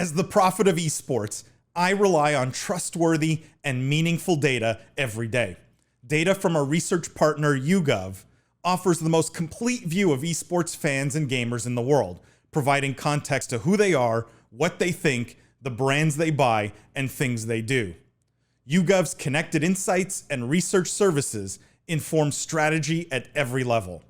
As the prophet of esports, I rely on trustworthy and meaningful data every day. Data from our research partner, YouGov, offers the most complete view of esports fans and gamers in the world, providing context to who they are, what they think, the brands they buy, and things they do. YouGov's connected insights and research services inform strategy at every level.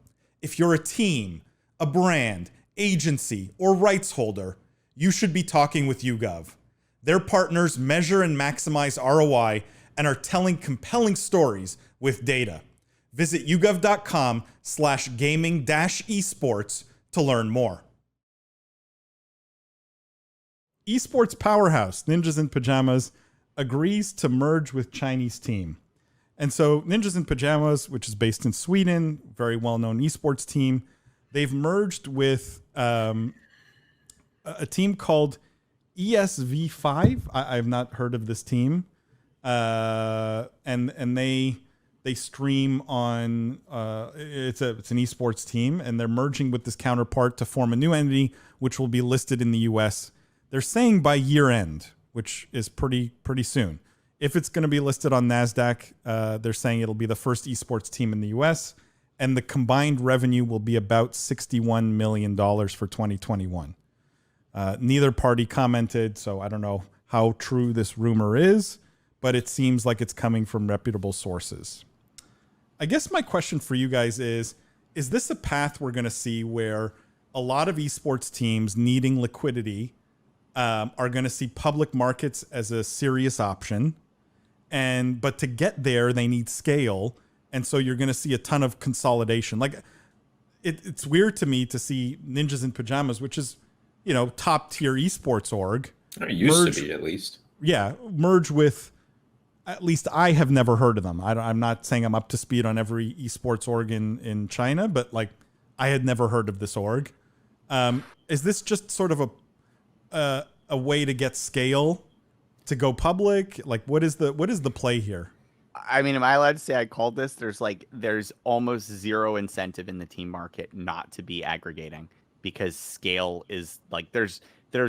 If you're a team, a brand, agency, or rights holder, you should be talking with YouGov. Their partners measure and maximize ROI and are telling compelling stories with data. Visit yougov.com/gaming-esports to learn more. Esports powerhouse Ninjas in Pyjamas agrees to merge with Chinese team. And so Ninjas in Pyjamas, which is based in Sweden, very well-known esports team, they've merged with a team called ESV5. I've not heard of this team. And they stream on it's an esports team, and they're merging with this counterpart to form a new entity which will be listed in the US. They're saying by year end, which is pretty soon. If it's going to be listed on NASDAQ, they're saying it'll be the first esports team in the US, and the combined revenue will be about $61 million for 2021. Neither party commented, so I don't know how true this rumor is, but it seems like it's coming from reputable sources. I guess my question for you guys is this a path we're going to see where a lot of esports teams needing liquidity are going to see public markets as a serious option, but to get there, they need scale, and so you're going to see a ton of consolidation. Like, it's weird to me to see Ninjas in Pyjamas, which is, top tier esports org. It used to be, at least. Yeah, merge with, at least I have never heard of them. I'm not saying I'm up to speed on every esports org in China, but like, I had never heard of this org. Is this just sort of a way to get scale to go public? Like, what is the play here? I mean, am I allowed to say I called this? There's almost zero incentive in the team market not to be aggregating, because scale is like, there's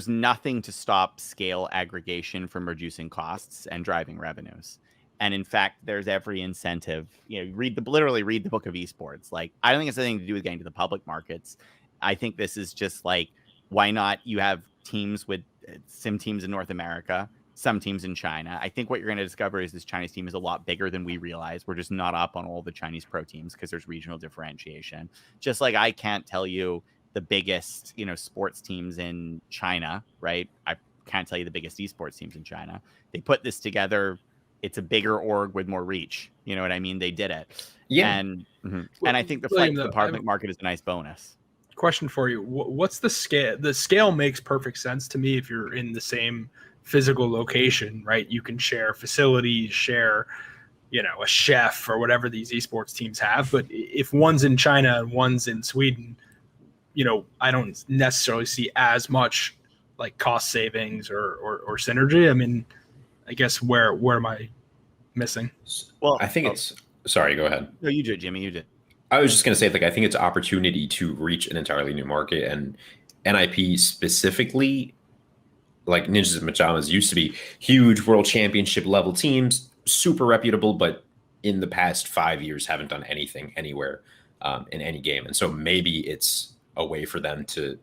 nothing to stop scale aggregation from reducing costs and driving revenues. And in fact, there's every incentive. Literally read the book of esports. Like, I don't think it's anything to do with getting to the public markets. I think this is just like, why not? You have teams with some teams in North America, some teams in China. I think what you're going to discover is this Chinese team is a lot bigger than we realize. We're just not up on all the Chinese pro teams because there's regional differentiation. Just like I can't tell you the biggest, sports teams in China, right? I can't tell you the biggest esports teams in China. They put this together. It's a bigger org with more reach. You know what I mean? They did it. Yeah. And I think the flight to the public market is a nice bonus. Question for you. What's the scale? The scale makes perfect sense to me if you're in the same physical location, right? You can share facilities, share, a chef or whatever these esports teams have. But if one's in China and one's in Sweden, I don't necessarily see as much like cost savings or synergy. I mean, I guess where am I missing? Well, I think it's, sorry, go ahead. No, you did, Jimmy, you did. I was just going to say, like, I think it's an opportunity to reach an entirely new market, and NIP specifically, like Ninjas in Pyjamas used to be huge world championship level teams, super reputable, but in the past 5 years haven't done anything anywhere in any game. And so maybe it's a way for them to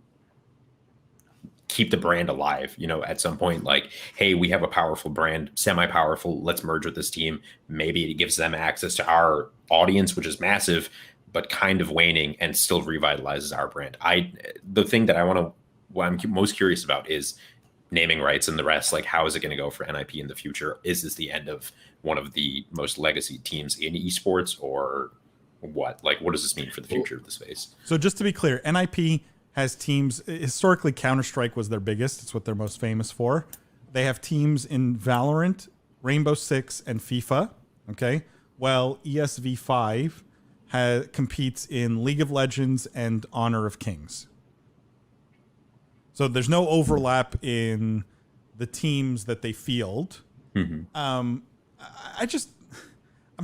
keep the brand alive, at some point, like, hey, we have a powerful brand, semi-powerful, let's merge with this team. Maybe it gives them access to our audience, which is massive, but kind of waning, and still revitalizes our brand. The thing that what I'm most curious about is naming rights and the rest. Like, how is it going to go for NIP in the future? Is this the end of one of the most legacy teams in esports, or what? Like, what does this mean for the future of the space? So just to be clear, NIP has teams. Historically, Counter-Strike was their biggest. It's what they're most famous for. They have teams in Valorant, Rainbow Six, and FIFA. Okay. Well, ESV5 competes in League of Legends and Honor of Kings. So there's no overlap in the teams that they field. Mm-hmm. I'm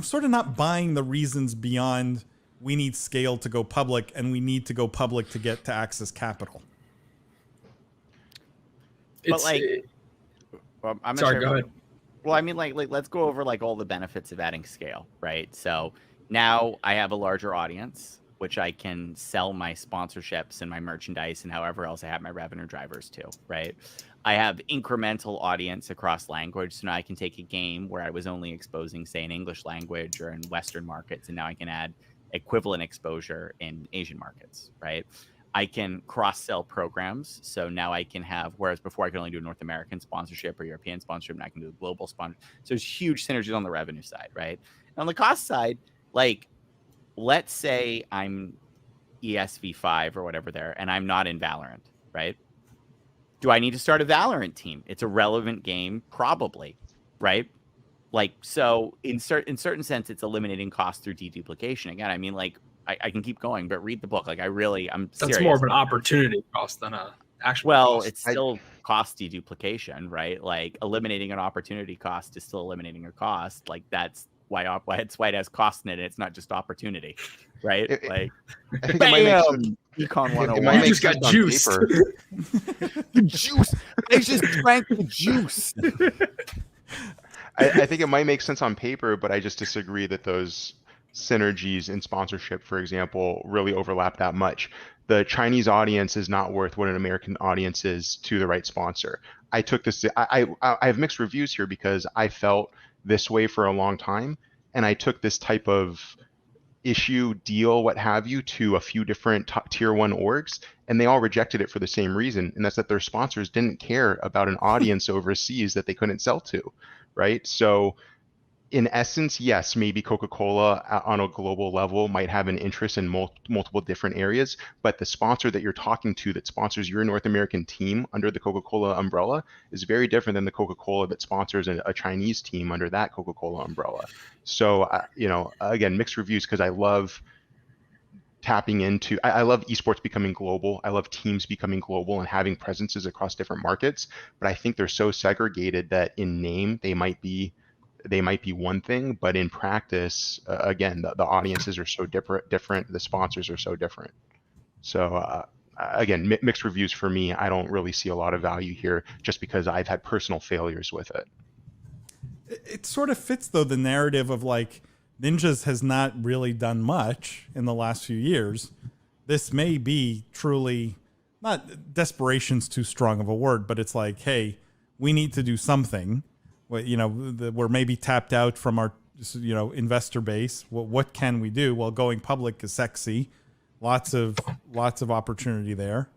sort of not buying the reasons beyond we need scale to go public, and we need to go public to get to access capital. But like, well, I'm sorry, go ahead. Well, I mean, like let's go over like all the benefits of adding scale, right? So now I have a larger audience, which I can sell my sponsorships and my merchandise and however else I have my revenue drivers to, right? I have incremental audience across language. So now I can take a game where I was only exposing, say, in English language or in Western markets, and now I can add equivalent exposure in Asian markets, right? I can cross-sell programs. So now I can have, whereas before I could only do North American sponsorship or European sponsorship, now I can do global sponsor. So there's huge synergies on the revenue side, right? And on the cost side, like, let's say I'm ESV5 or whatever there, and I'm not in Valorant, right? Do I need to start a Valorant team? It's a relevant game, probably, right? Like, so in certain sense, it's eliminating cost through deduplication. Again, I mean, like, I can keep going, but read the book. Like, I'm That's serious. more of an opportunity cost than a actual Well, cost. it's still cost deduplication, right? Like, eliminating an opportunity cost is still eliminating a cost. Like, that's why it has cost in it. It's not just opportunity, right? I think Bam! Econ it 101. might make just got sense on juiced. paper. The juice. I just drank the juice. I think it might make sense on paper, but I just disagree that those synergies in sponsorship, for example, really overlap that much. The Chinese audience is not worth what an American audience is to the right sponsor. I took this. I have mixed reviews here because I felt this way for a long time, and I took this type of issue, deal, what have you, to a few different tier 1 orgs, and they all rejected it for the same reason, and that's that their sponsors didn't care about an audience overseas that they couldn't sell to, right? So in essence, yes, maybe Coca-Cola on a global level might have an interest in multiple different areas, but the sponsor that you're talking to that sponsors your North American team under the Coca-Cola umbrella is very different than the Coca-Cola that sponsors a Chinese team under that Coca-Cola umbrella. So, again, mixed reviews because I love tapping into, I love esports becoming global. I love teams becoming global and having presences across different markets, but I think they're so segregated that in name, they might be one thing, but in practice, again, the audiences are so different. The sponsors are so different. So again, mixed reviews for me. I don't really see a lot of value here just because I've had personal failures with it. It sort of fits, though, the narrative of like Ninjas has not really done much in the last few years. This may be truly, not desperation's too strong of a word, but it's like, hey, we need to do something. We're maybe tapped out from our, investor base. What can we do? Well, going public is sexy. Lots of opportunity there.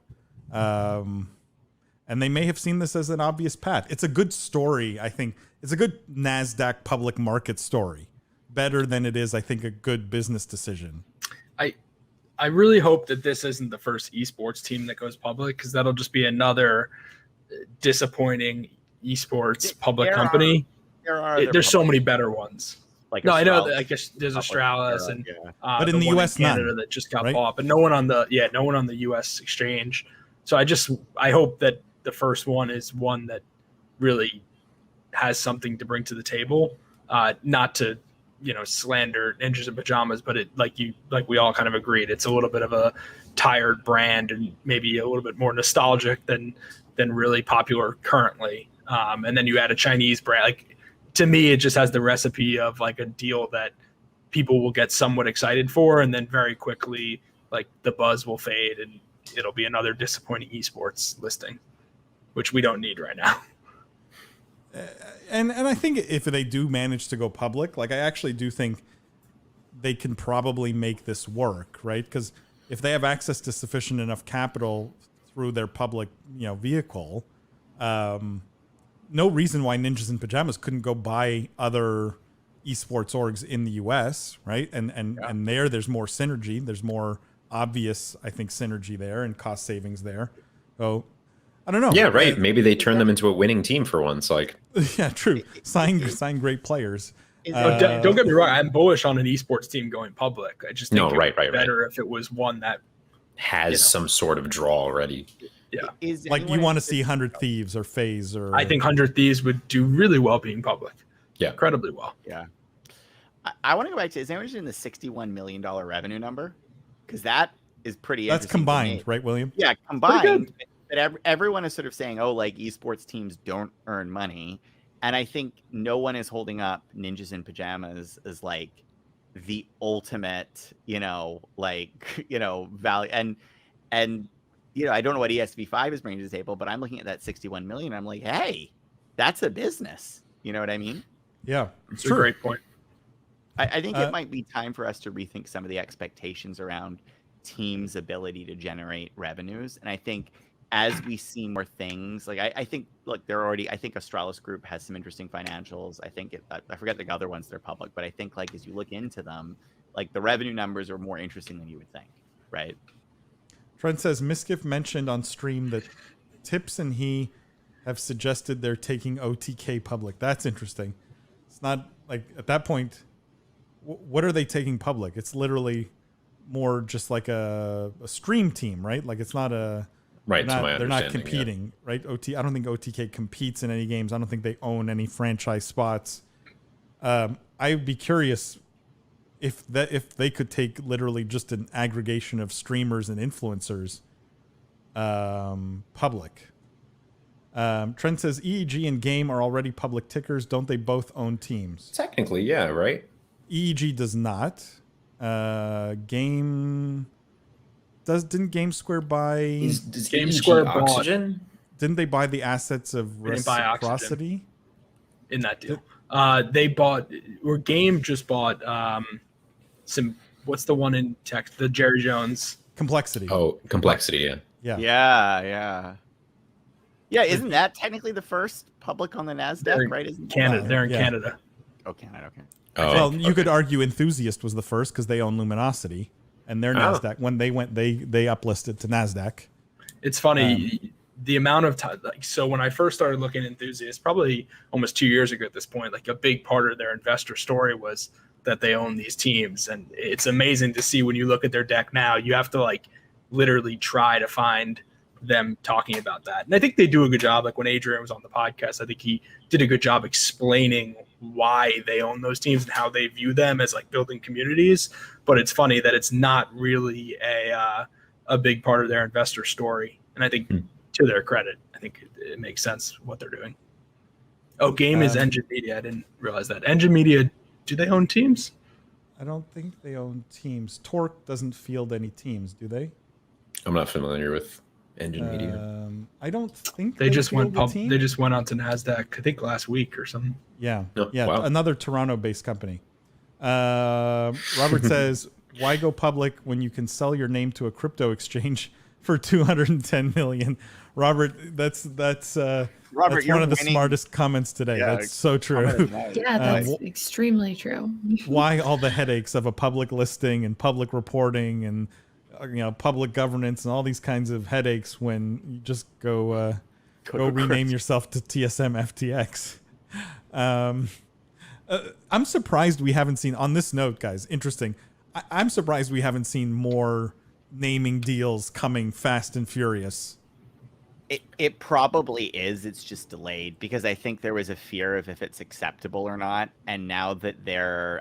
And they may have seen this as an obvious path. It's a good story, I think. It's a good NASDAQ public market story. Better than it is, I think, a good business decision. I really hope that this isn't the first esports team that goes public, because that'll just be another disappointing esports public company. There's so many better ones. Like, no, I know that, I guess there's Astralis and but in the US, Canada none, that just got right? bought, but no one on the US exchange. So I hope that the first one is one that really has something to bring to the table. Not to slander Ninjas in Pyjamas, but it like we all kind of agreed, it's a little bit of a tired brand and maybe a little bit more nostalgic than really popular currently. And then you add a Chinese brand. Like, to me, it just has the recipe of like a deal that people will get somewhat excited for, and then very quickly, like, the buzz will fade and it'll be another disappointing esports listing, which we don't need right now. And I think if they do manage to go public, like, I actually do think they can probably make this work, right? Because if they have access to sufficient enough capital through their public, vehicle, no reason why Ninjas in Pyjamas couldn't go buy other esports orgs in the US, right? And there's more synergy. There's more obvious, I think, synergy there and cost savings there. So I don't know. Yeah, right. Maybe they turn them into a winning team for once. Like, yeah, true. Sign great players. Don't get me wrong. I'm bullish on an esports team going public. I just think better if it was one that has some sort of draw already. Yeah. Like, you want to see 100 Thieves or FaZe or... I think 100 Thieves would do really well being public. Yeah. Incredibly well. Yeah. I want to go back to, is anyone interested in the $61 million revenue number? Because that is pretty interesting. That's combined, right, William? Yeah, combined. But everyone is sort of saying, oh, like esports teams don't earn money. And I think no one is holding up Ninjas in Pajamas as like the ultimate, value. And, I don't know what ESV5 is bringing to the table, but I'm looking at that 61 million. I'm like, hey, that's a business. You know what I mean? Yeah, It's a great point. I think it might be time for us to rethink some of the expectations around teams' ability to generate revenues. And I think as we see more things, like I think, look, I think Astralis Group has some interesting financials. I think I forget the other ones that are public, but I think like as you look into them, like the revenue numbers are more interesting than you would think, right? Trent says Miskiff mentioned on stream that Tips and he have suggested they're taking OTK public. That's interesting. It's not like at that point, what are they taking public? It's literally more just like a stream team, right? Like it's not a right. They're not competing, right? I don't think OTK competes in any games. I don't think they own any franchise spots. I'd be curious if they could take literally just an aggregation of streamers and influencers public. Trent says EEG and Game are already public tickers. Don't they both own teams? Technically, yeah, right? EEG does not. Game didn't Game Square buy? Does Game EEG Square Oxygen? Didn't they buy the assets of They didn't buy Oxygen. Reciprocity? In that deal. They bought, or Game just bought what's the one in tech? The Jerry Jones. Complexity. Oh, Complexity, yeah. Yeah. Yeah, isn't that technically the first public on the NASDAQ, right? Isn't Canada. They're in Canada. Oh, Canada, okay. Oh, Well, you could argue Enthusiast was the first because they own Luminosity, and their NASDAQ when they went they uplisted to NASDAQ. It's funny the amount of time. Like, so when I first started looking at Enthusiast, probably almost 2 years ago at this point, like a big part of their investor story was that they own these teams, and it's amazing to see when you look at their deck now. You have to like literally try to find them talking about that, and I think they do a good job. Like when Adrian was on the podcast, I think he did a good job explaining why they own those teams and how they view them as like building communities. But it's funny that it's not really a big part of their investor story, and I think to their credit, I think it makes sense what they're doing. Oh, Game is Engine Media. I didn't realize that. Engine Media, do they own teams? I don't think they own teams. Torque doesn't field any teams, do they? I'm not familiar with Engine Media. I don't think They just went field a team. They just went onto NASDAQ, I think last week or something. Yeah. Oh, Yeah. wow. Another Toronto-based company. Robert says, why go public when you can sell your name to a crypto exchange for 210 million? Robert, that's Robert, that's you're one of the winning. smartest comments today. Yeah, That's so true. Yeah, that's extremely true. Why all the headaches of a public listing and public reporting and public governance and all these kinds of headaches when you just go rename yourself to TSM FTX? I'm surprised we haven't seen, on this note, guys, interesting. I'm surprised we haven't seen more naming deals coming fast and furious. It probably is. It's just delayed because I think there was a fear of if it's acceptable or not. And now that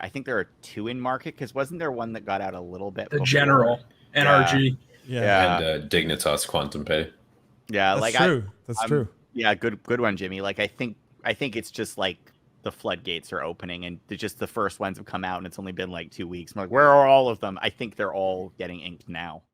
I think there are two in market, because wasn't there one that got out a little bit? The before? General, NRG. Yeah. And Dignitas Quantum Pay. Yeah, That's like true. That's true. Yeah, good one, Jimmy. Like I think it's just like the floodgates are opening, and just the first ones have come out, and it's only been like 2 weeks. I'm like, where are all of them? I think they're all getting inked now.